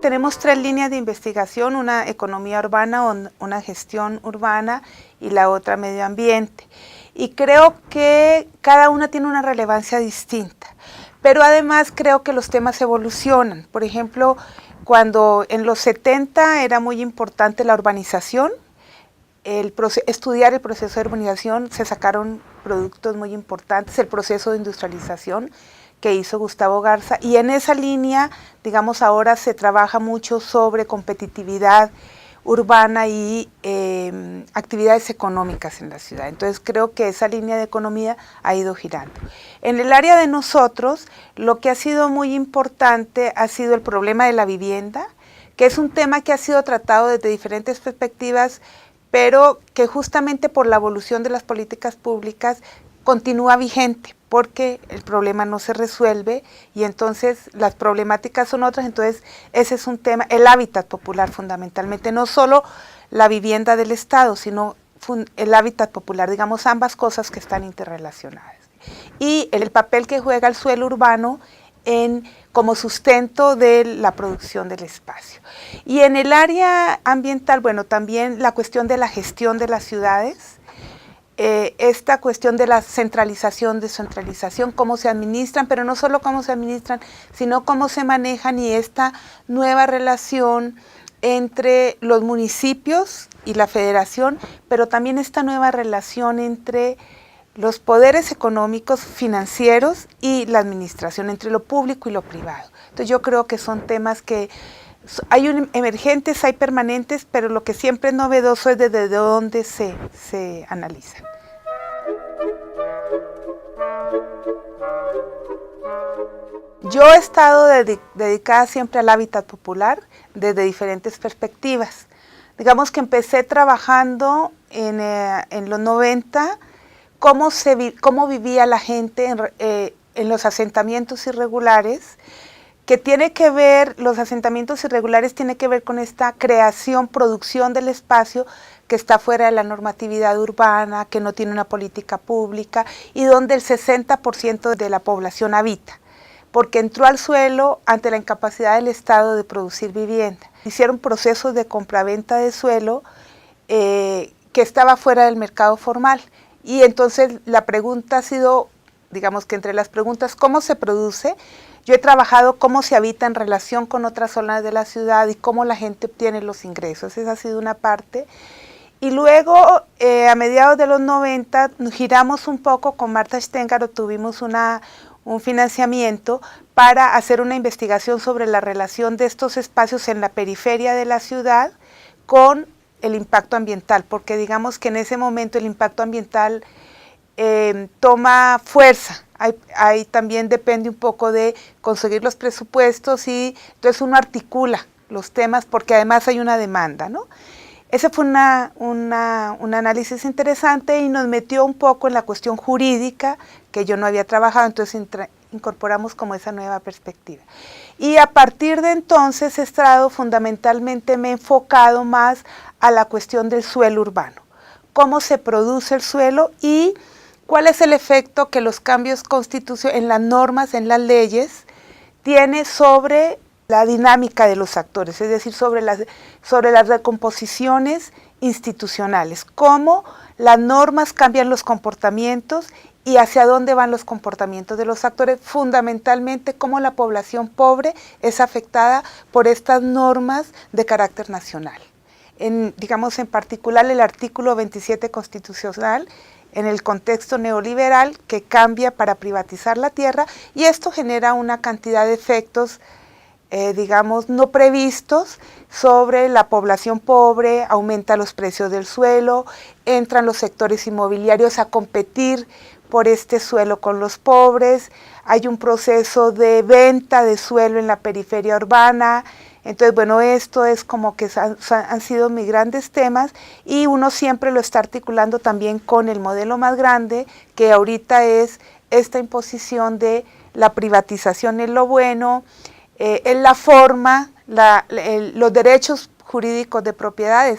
tenemos tres líneas de investigación, una economía urbana, una gestión urbana y la otra medio ambiente. Y creo que cada una tiene una relevancia distinta, pero además creo que los temas evolucionan. Por ejemplo, cuando en los 70 era muy importante la urbanización, estudiar el proceso de urbanización, se sacaron productos muy importantes, el proceso de industrialización que hizo Gustavo Garza, y en esa línea, digamos, ahora se trabaja mucho sobre competitividad urbana y actividades económicas en la ciudad. Entonces creo que esa línea de economía ha ido girando. En el área de nosotros, lo que ha sido muy importante ha sido el problema de la vivienda, que es un tema que ha sido tratado desde diferentes perspectivas, pero que justamente por la evolución de las políticas públicas continúa vigente, porque el problema no se resuelve y entonces las problemáticas son otras. Entonces ese es un tema, el hábitat popular fundamentalmente, no solo la vivienda del Estado, sino el hábitat popular, digamos ambas cosas que están interrelacionadas. Y el papel que juega el suelo urbano como sustento de la producción del espacio. Y en el área ambiental, bueno, también la cuestión de la gestión de las ciudades, esta cuestión de la centralización, descentralización, cómo se administran, pero no solo cómo se administran, sino cómo se manejan, y esta nueva relación entre los municipios y la federación, pero también esta nueva relación entre los poderes económicos, financieros y la administración, entre lo público y lo privado. Entonces yo creo que son temas que hay emergentes, hay permanentes, pero lo que siempre es novedoso es desde dónde se analizan. Yo he estado dedicada siempre al hábitat popular desde diferentes perspectivas. Digamos que empecé trabajando en los 90, cómo vivía la gente en los asentamientos irregulares, que tiene que ver, los asentamientos irregulares tiene que ver con esta creación, producción del espacio que está fuera de la normatividad urbana, que no tiene una política pública y donde el 60% de la población habita, porque entró al suelo ante la incapacidad del Estado de producir vivienda. Hicieron procesos de compraventa de suelo que estaba fuera del mercado formal. Y entonces la pregunta ha sido, digamos que entre las preguntas, ¿cómo se produce? Yo he trabajado cómo se habita en relación con otras zonas de la ciudad y cómo la gente obtiene los ingresos. Esa ha sido una parte. Y luego, a mediados de los 90, giramos un poco con Marta Sténgaro, tuvimos un financiamiento para hacer una investigación sobre la relación de estos espacios en la periferia de la ciudad con el impacto ambiental, porque digamos que en ese momento el impacto ambiental toma fuerza. Ahí también depende un poco de conseguir los presupuestos y entonces uno articula los temas porque además hay una demanda, ¿no? Ese fue un análisis interesante y nos metió un poco en la cuestión jurídica que yo no había trabajado, entonces incorporamos como esa nueva perspectiva. Y a partir de entonces he estado fundamentalmente, me he enfocado más a la cuestión del suelo urbano, cómo se produce el suelo y cuál es el efecto que los cambios constitucionales en las normas, en las leyes, tiene sobre la dinámica de los actores, es decir, sobre las recomposiciones institucionales, cómo las normas cambian los comportamientos y hacia dónde van los comportamientos de los actores, fundamentalmente cómo la población pobre es afectada por estas normas de carácter nacional. Digamos en particular el artículo 27 constitucional, en el contexto neoliberal que cambia para privatizar la tierra, y esto genera una cantidad de efectos, digamos, no previstos sobre la población pobre, aumenta los precios del suelo, entran los sectores inmobiliarios a competir por este suelo con los pobres, hay un proceso de venta de suelo en la periferia urbana. Entonces, bueno, esto es como que han sido mis grandes temas y uno siempre lo está articulando también con el modelo más grande, que ahorita es esta imposición de la privatización es lo bueno, en la forma, los derechos jurídicos de propiedad,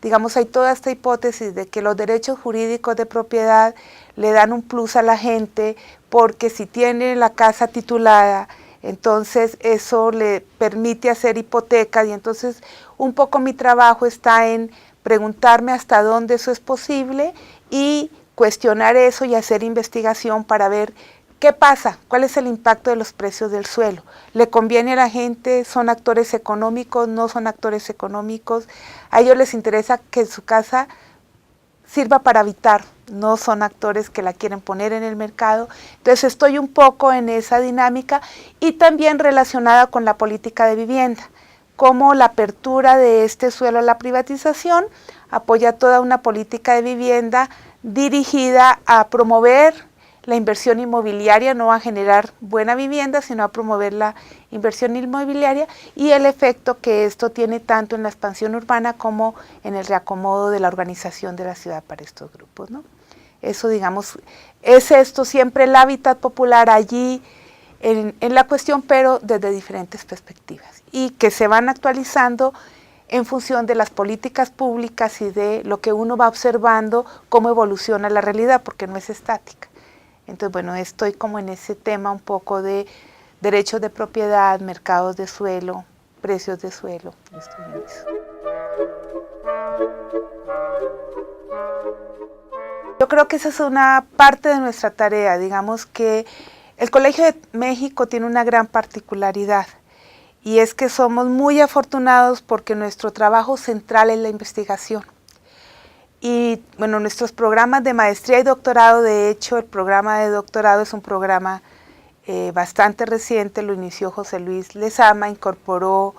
digamos, hay toda esta hipótesis de que los derechos jurídicos de propiedad le dan un plus a la gente, porque si tiene la casa titulada, Entonces eso le permite hacer hipotecas y entonces un poco mi trabajo está en preguntarme hasta dónde eso es posible y cuestionar eso y hacer investigación para ver qué pasa, cuál es el impacto de los precios del suelo. ¿Le conviene a la gente? ¿Son actores económicos? ¿No son actores económicos? A ellos les interesa que su casa sirva para habitar, no son actores que la quieren poner en el mercado. Entonces estoy un poco en esa dinámica y también relacionada con la política de vivienda, cómo la apertura de este suelo a la privatización apoya toda una política de vivienda dirigida a promover la inversión inmobiliaria, no a generar buena vivienda, sino a promover la inversión inmobiliaria y el efecto que esto tiene tanto en la expansión urbana como en el reacomodo de la organización de la ciudad para estos grupos, ¿no? Eso, digamos, es esto siempre el hábitat popular allí en la cuestión, pero desde diferentes perspectivas y que se van actualizando en función de las políticas públicas y de lo que uno va observando, cómo evoluciona la realidad, porque no es estática. Entonces, bueno, estoy como en ese tema un poco de derechos de propiedad, mercados de suelo, precios de suelo. Estoy en eso. Yo creo que esa es una parte de nuestra tarea. Digamos que el Colegio de México tiene una gran particularidad y es que somos muy afortunados porque nuestro trabajo central es la investigación. Y bueno, nuestros programas de maestría y doctorado, de hecho, el programa de doctorado es un programa bastante reciente, lo inició José Luis Lezama, incorporó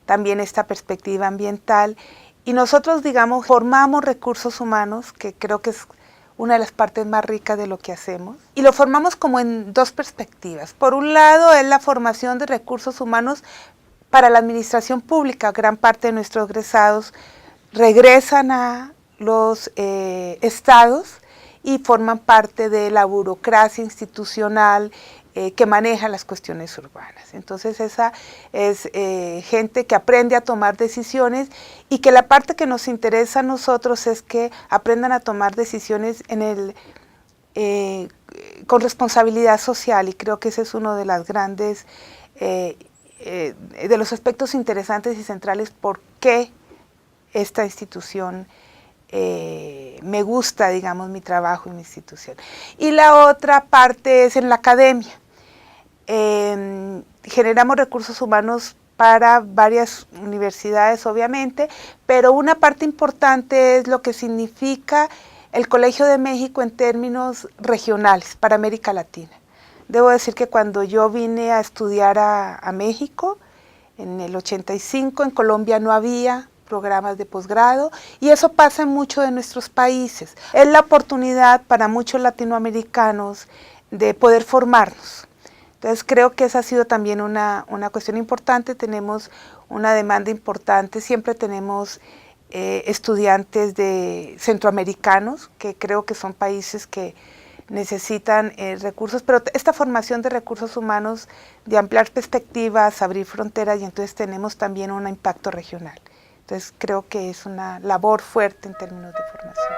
también esta perspectiva ambiental y nosotros, digamos, formamos recursos humanos, que creo que es una de las partes más ricas de lo que hacemos, y lo formamos como en dos perspectivas. Por un lado es la formación de recursos humanos para la administración pública. Gran parte de nuestros egresados regresan a los estados y forman parte de la burocracia institucional que maneja las cuestiones urbanas. Entonces esa es gente que aprende a tomar decisiones y que la parte que nos interesa a nosotros es que aprendan a tomar decisiones con responsabilidad social, y creo que ese es uno de las grandes, de los aspectos interesantes y centrales por qué esta institución me gusta, digamos, mi trabajo y mi institución. Y la otra parte es en la academia. Generamos recursos humanos para varias universidades, obviamente, pero una parte importante es lo que significa el Colegio de México en términos regionales para América Latina. Debo decir que cuando yo vine a estudiar a México, en el 85, en Colombia no había programas de posgrado, y eso pasa en muchos de nuestros países. Es la oportunidad para muchos latinoamericanos de poder formarnos. Entonces creo que esa ha sido también una cuestión importante. Tenemos una demanda importante, siempre tenemos estudiantes de centroamericanos, que creo que son países que necesitan recursos, pero esta formación de recursos humanos, de ampliar perspectivas, abrir fronteras, y entonces tenemos también un impacto regional. Entonces creo que es una labor fuerte en términos de formación.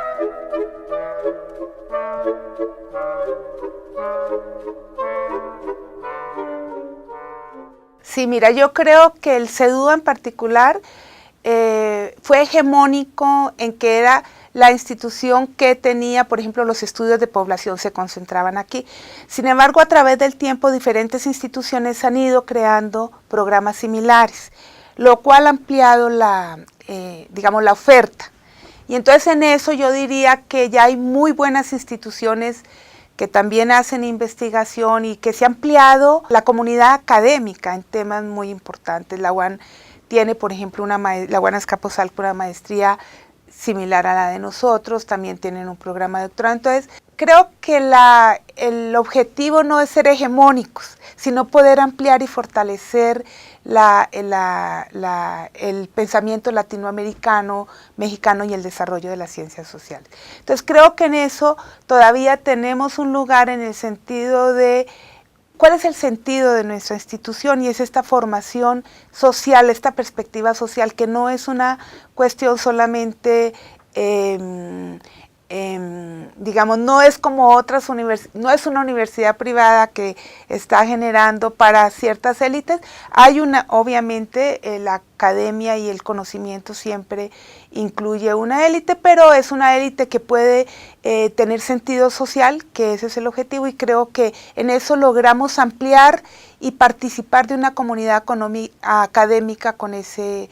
Sí, mira, yo creo que el CEDUA en particular fue hegemónico en que era la institución que tenía, por ejemplo, los estudios de población se concentraban aquí. Sin embargo, a través del tiempo, diferentes instituciones han ido creando programas similares, lo cual ha ampliado digamos, la oferta. Y entonces en eso yo diría que ya hay muy buenas instituciones que también hacen investigación y que se ha ampliado la comunidad académica en temas muy importantes. La UAN tiene, por ejemplo, la UAN Azcapotzalco, una maestría similar a la de nosotros, también tienen un programa de doctorado. Entonces, creo que el objetivo no es ser hegemónicos, sino poder ampliar y fortalecer el pensamiento latinoamericano, mexicano y el desarrollo de las ciencias sociales. Entonces, creo que en eso todavía tenemos un lugar en el sentido de cuál es el sentido de nuestra institución, y es esta formación social, esta perspectiva social, que no es una cuestión solamente digamos, no es como otras no es una universidad privada que está generando para ciertas élites. Hay obviamente, la academia y el conocimiento siempre incluye una élite, pero es una élite que puede tener sentido social, que ese es el objetivo, y creo que en eso logramos ampliar y participar de una comunidad académica con esa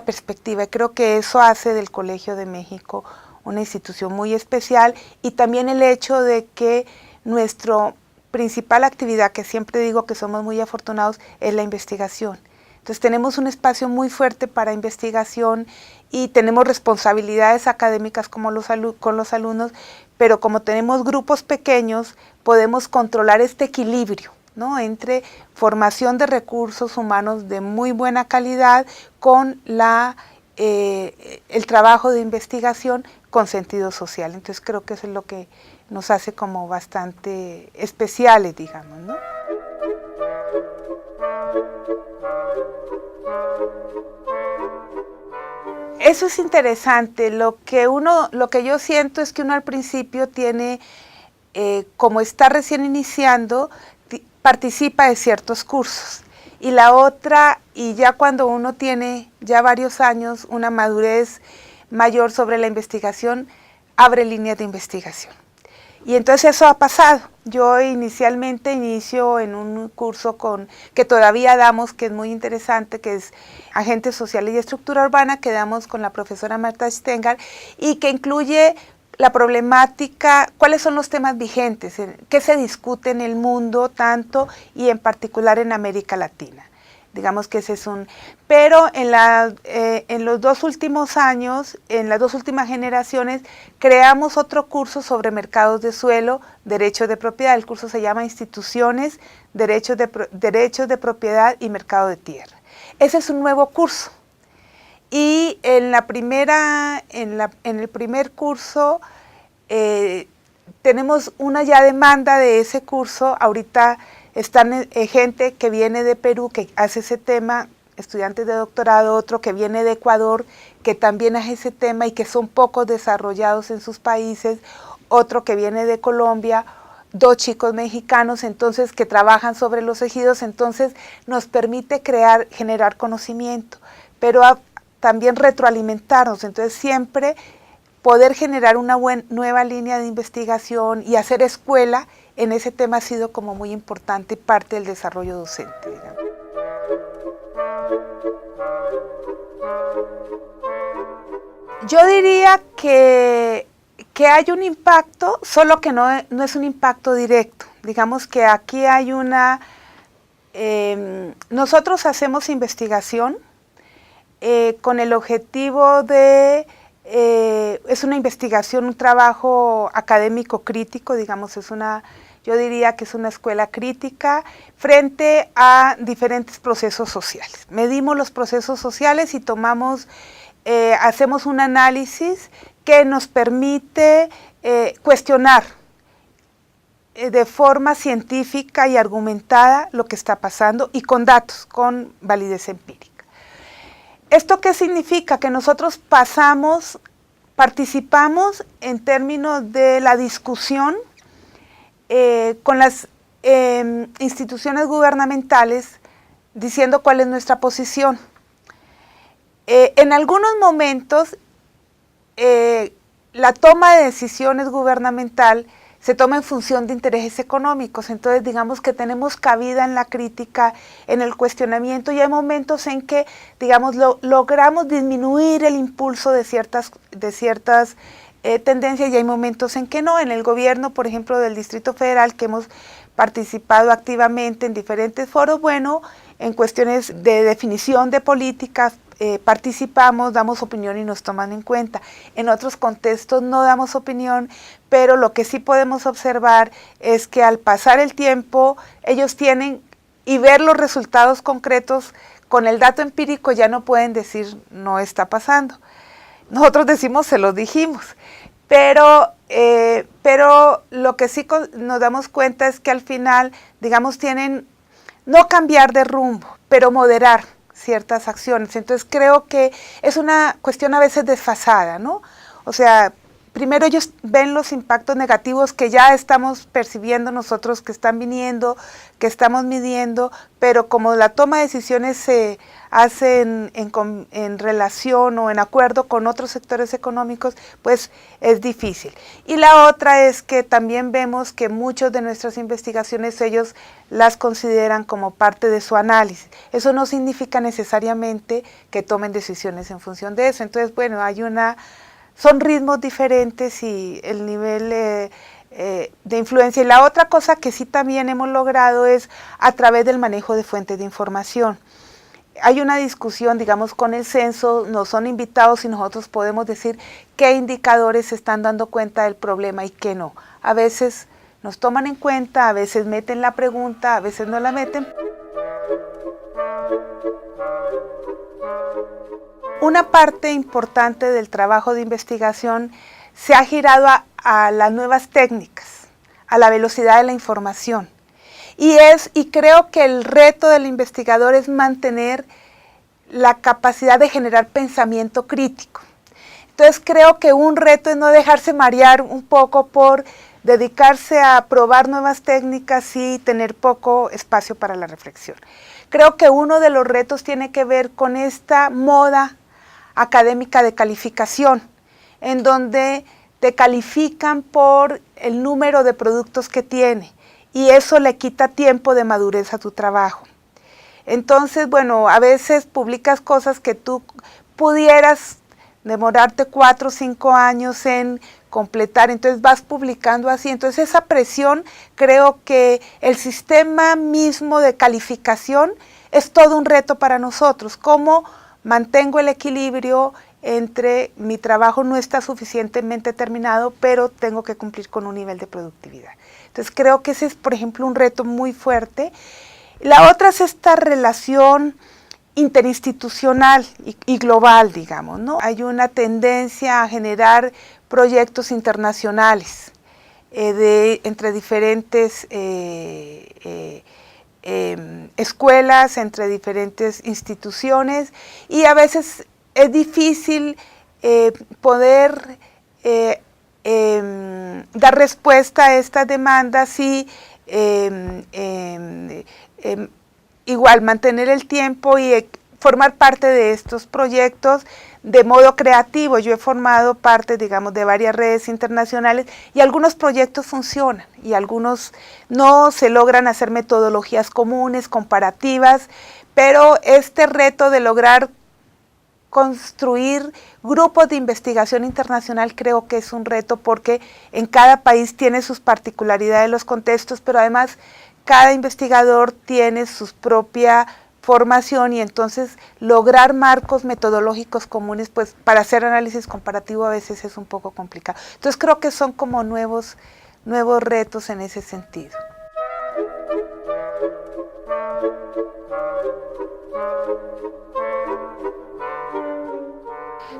perspectiva. Y creo que eso hace del Colegio de México una institución muy especial, y también el hecho de que nuestra principal actividad, que siempre digo que somos muy afortunados, es la investigación. Entonces tenemos un espacio muy fuerte para investigación y tenemos responsabilidades académicas con los alumnos, pero como tenemos grupos pequeños, podemos controlar este equilibrio, ¿no?, entre formación de recursos humanos de muy buena calidad con el trabajo de investigación con sentido social. Entonces creo que eso es lo que nos hace como bastante especiales, digamos, ¿no? Eso es interesante. Lo que yo siento es que uno al principio tiene, como está recién iniciando, participa de ciertos cursos. Y la otra, y ya cuando uno tiene ya varios años, una madurez mayor sobre la investigación, abre líneas de investigación. Y entonces eso ha pasado. Yo inicialmente inicio en un curso que todavía damos, que es muy interesante, que es Agentes Sociales y Estructura Urbana, que damos con la profesora Marta Stenger, y que incluye la problemática, cuáles son los temas vigentes, qué se discute en el mundo tanto y en particular en América Latina. Digamos que ese es pero en los 2 últimos años, en las 2 últimas generaciones, creamos otro curso sobre mercados de suelo, derechos de propiedad. El curso se llama Instituciones, derechos de propiedad y mercado de tierra. Ese es un nuevo curso. Y en el primer curso tenemos una ya demanda de ese curso. Ahorita están gente que viene de Perú que hace ese tema, estudiantes de doctorado, otro que viene de Ecuador que también hace ese tema y que son poco desarrollados en sus países, otro que viene de Colombia, 2 chicos mexicanos, entonces, que trabajan sobre los ejidos. Entonces nos permite generar conocimiento, pero también retroalimentarnos. Entonces siempre poder generar una nueva línea de investigación y hacer escuela en ese tema ha sido como muy importante y parte del desarrollo docente, digamos. Yo diría que hay un impacto, solo que no es un impacto directo. Digamos que aquí hay nosotros hacemos investigación con el objetivo de, es una investigación, un trabajo académico crítico, digamos, yo diría que es una escuela crítica frente a diferentes procesos sociales. Medimos los procesos sociales y hacemos un análisis que nos permite cuestionar de forma científica y argumentada lo que está pasando y con datos, con validez empírica. ¿Esto qué significa? Que nosotros participamos en términos de la discusión con las instituciones gubernamentales, diciendo cuál es nuestra posición. En algunos momentos, la toma de decisiones gubernamental se toma en función de intereses económicos. Entonces, digamos que tenemos cabida en la crítica, en el cuestionamiento, y hay momentos en que, digamos, logramos disminuir el impulso de ciertas tendencias, y hay momentos en que no. En el gobierno, por ejemplo, del Distrito Federal, que hemos participado activamente en diferentes foros, bueno, en cuestiones de definición de políticas, participamos, damos opinión y nos toman en cuenta. En otros contextos no damos opinión, pero lo que sí podemos observar es que al pasar el tiempo, ellos tienen, y ver los resultados concretos con el dato empírico, ya no pueden decir no está pasando. Nosotros decimos se los dijimos, pero lo que sí nos damos cuenta es que al final, digamos, tienen no cambiar de rumbo, pero moderar ciertas acciones. Entonces creo que es una cuestión a veces desfasada, ¿no? O sea, primero ellos ven los impactos negativos que ya estamos percibiendo nosotros, que están viniendo, que estamos midiendo, pero como la toma de decisiones se hace en relación o en acuerdo con otros sectores económicos, pues es difícil. Y la otra es que también vemos que muchas de nuestras investigaciones ellos las consideran como parte de su análisis. Eso no significa necesariamente que tomen decisiones en función de eso. Entonces, bueno, son ritmos diferentes y el nivel de influencia. Y la otra cosa que sí también hemos logrado es a través del manejo de fuentes de información. Hay una discusión, digamos, con el censo, nos son invitados y nosotros podemos decir qué indicadores se están dando cuenta del problema y qué no. A veces nos toman en cuenta, a veces meten la pregunta, a veces no la meten. Una parte importante del trabajo de investigación se ha girado a las nuevas técnicas, a la velocidad de la información. Y creo que el reto del investigador es mantener la capacidad de generar pensamiento crítico. Entonces creo que un reto es no dejarse marear un poco por dedicarse a probar nuevas técnicas y tener poco espacio para la reflexión. Creo que uno de los retos tiene que ver con esta moda académica de calificación, en donde te califican por el número de productos que tiene y eso le quita tiempo de madurez a tu trabajo. Entonces, bueno, a veces publicas cosas que tú pudieras demorarte 4 o 5 años en completar, entonces vas publicando así. Entonces esa presión, creo que el sistema mismo de calificación es todo un reto para nosotros. ¿Cómo mantengo el equilibrio entre mi trabajo no está suficientemente terminado, pero tengo que cumplir con un nivel de productividad? Entonces creo que ese es, por ejemplo, un reto muy fuerte. La otra es esta relación interinstitucional y global, digamos, ¿no? Hay una tendencia a generar proyectos internacionales entre diferentes escuelas, entre diferentes instituciones, y a veces es difícil poder dar respuesta a estas demandas y igual mantener el tiempo y formar parte de estos proyectos de modo creativo. Yo he formado parte, digamos, de varias redes internacionales y algunos proyectos funcionan y algunos no, se logran hacer metodologías comunes, comparativas, pero este reto de lograr construir grupos de investigación internacional creo que es un reto porque en cada país tiene sus particularidades, los contextos, pero además cada investigador tiene su propia formación y entonces lograr marcos metodológicos comunes, pues para hacer análisis comparativo a veces es un poco complicado. Entonces creo que son como nuevos retos en ese sentido.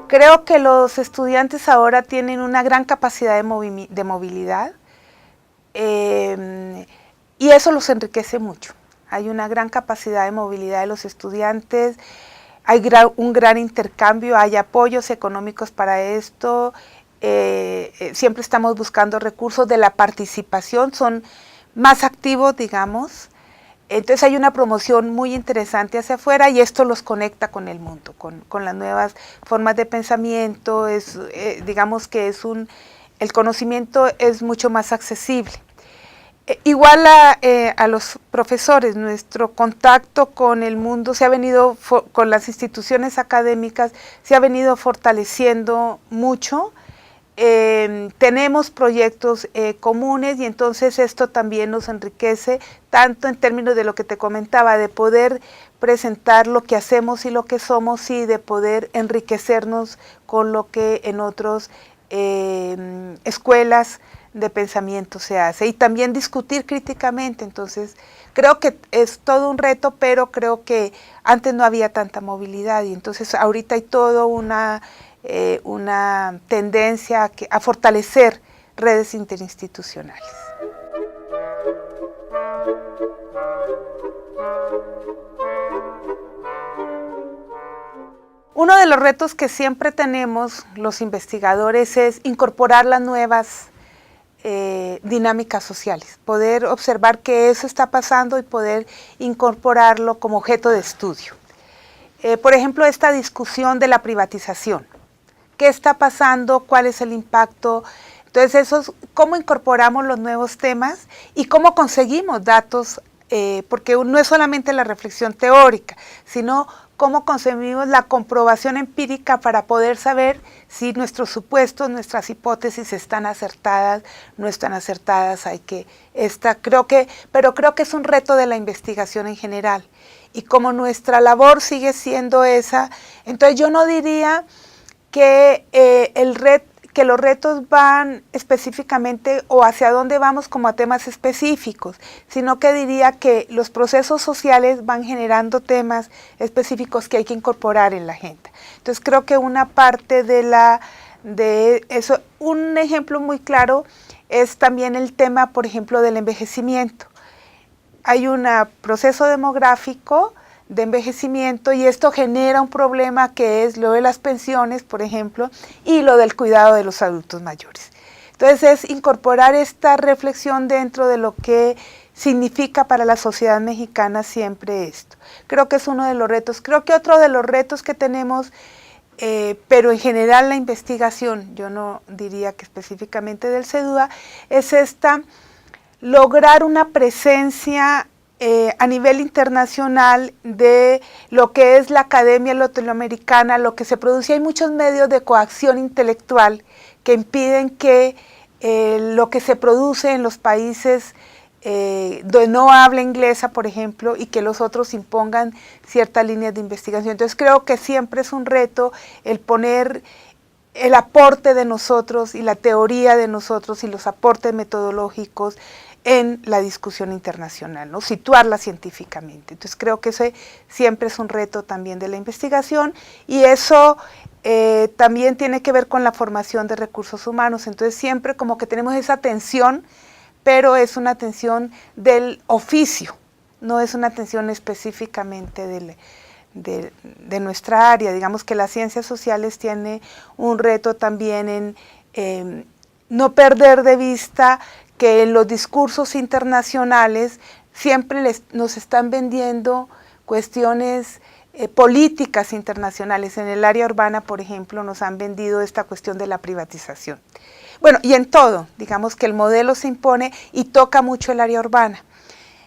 Creo que los estudiantes ahora tienen una gran capacidad de movilidad y eso los enriquece mucho. Hay una gran capacidad de movilidad de los estudiantes, hay un gran intercambio, hay apoyos económicos para esto, siempre estamos buscando recursos de la participación, son más activos, digamos. Entonces hay una promoción muy interesante hacia afuera y esto los conecta con el mundo, con las nuevas formas de pensamiento, digamos que el conocimiento es mucho más accesible. Igual a los profesores, nuestro contacto con el mundo con las instituciones académicas se ha venido fortaleciendo mucho. Tenemos proyectos comunes y entonces esto también nos enriquece, tanto en términos de lo que te comentaba, de poder presentar lo que hacemos y lo que somos y de poder enriquecernos con lo que en otras escuelas de pensamiento se hace y también discutir críticamente. Entonces creo que es todo un reto, pero creo que antes no había tanta movilidad y entonces ahorita hay todo una tendencia a fortalecer redes interinstitucionales. Uno de los retos que siempre tenemos los investigadores es incorporar las nuevas dinámicas sociales, poder observar que eso está pasando y poder incorporarlo como objeto de estudio. Por ejemplo, esta discusión de la privatización. ¿Qué está pasando? ¿Cuál es el impacto? Entonces, eso es cómo incorporamos los nuevos temas y cómo conseguimos datos, porque no es solamente la reflexión teórica, sino cómo conseguimos la comprobación empírica para poder saber si nuestros supuestos, nuestras hipótesis están acertadas, no están acertadas. Creo que es un reto de la investigación en general. Y como nuestra labor sigue siendo esa, entonces yo no diría que los retos van específicamente o hacia dónde vamos como a temas específicos, sino que diría que los procesos sociales van generando temas específicos que hay que incorporar en la agenda. Entonces creo que una parte de eso, un ejemplo muy claro es también el tema, por ejemplo, del envejecimiento. Hay un proceso demográfico de envejecimiento y esto genera un problema que es lo de las pensiones, por ejemplo, y lo del cuidado de los adultos mayores. Entonces es incorporar esta reflexión dentro de lo que significa para la sociedad mexicana siempre esto. Creo que es uno de los retos. Creo que otro de los retos que tenemos, pero en general la investigación, yo no diría que específicamente del CEDUA, es lograr una presencia a nivel internacional de lo que es la academia latinoamericana, lo que se produce. Hay muchos medios de coacción intelectual que impiden que lo que se produce en los países donde no habla inglesa, por ejemplo, y que los otros impongan ciertas líneas de investigación. Entonces creo que siempre es un reto el poner el aporte de nosotros y la teoría de nosotros y los aportes metodológicos en la discusión internacional, ¿no? Situarla científicamente. Entonces creo que ese siempre es un reto también de la investigación y eso también tiene que ver con la formación de recursos humanos. Entonces siempre como que tenemos esa tensión, pero es una tensión del oficio, no es una tensión específicamente de nuestra área. Digamos que las ciencias sociales tiene un reto también en no perder de vista que en los discursos internacionales siempre nos están vendiendo cuestiones políticas internacionales. En el área urbana, por ejemplo, nos han vendido esta cuestión de la privatización. Bueno, y en todo, digamos que el modelo se impone y toca mucho el área urbana.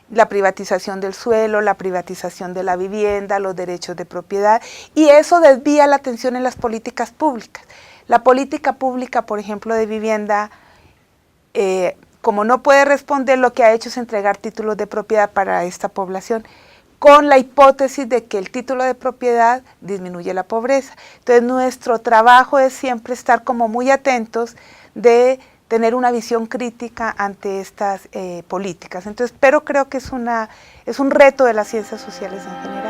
La privatización del suelo, la privatización de la vivienda, los derechos de propiedad, y eso desvía la atención en las políticas públicas. La política pública, por ejemplo, de vivienda, como no puede responder, lo que ha hecho es entregar títulos de propiedad para esta población, con la hipótesis de que el título de propiedad disminuye la pobreza. Entonces nuestro trabajo es siempre estar como muy atentos de tener una visión crítica ante estas políticas. Entonces, pero creo que es un reto de las ciencias sociales en general.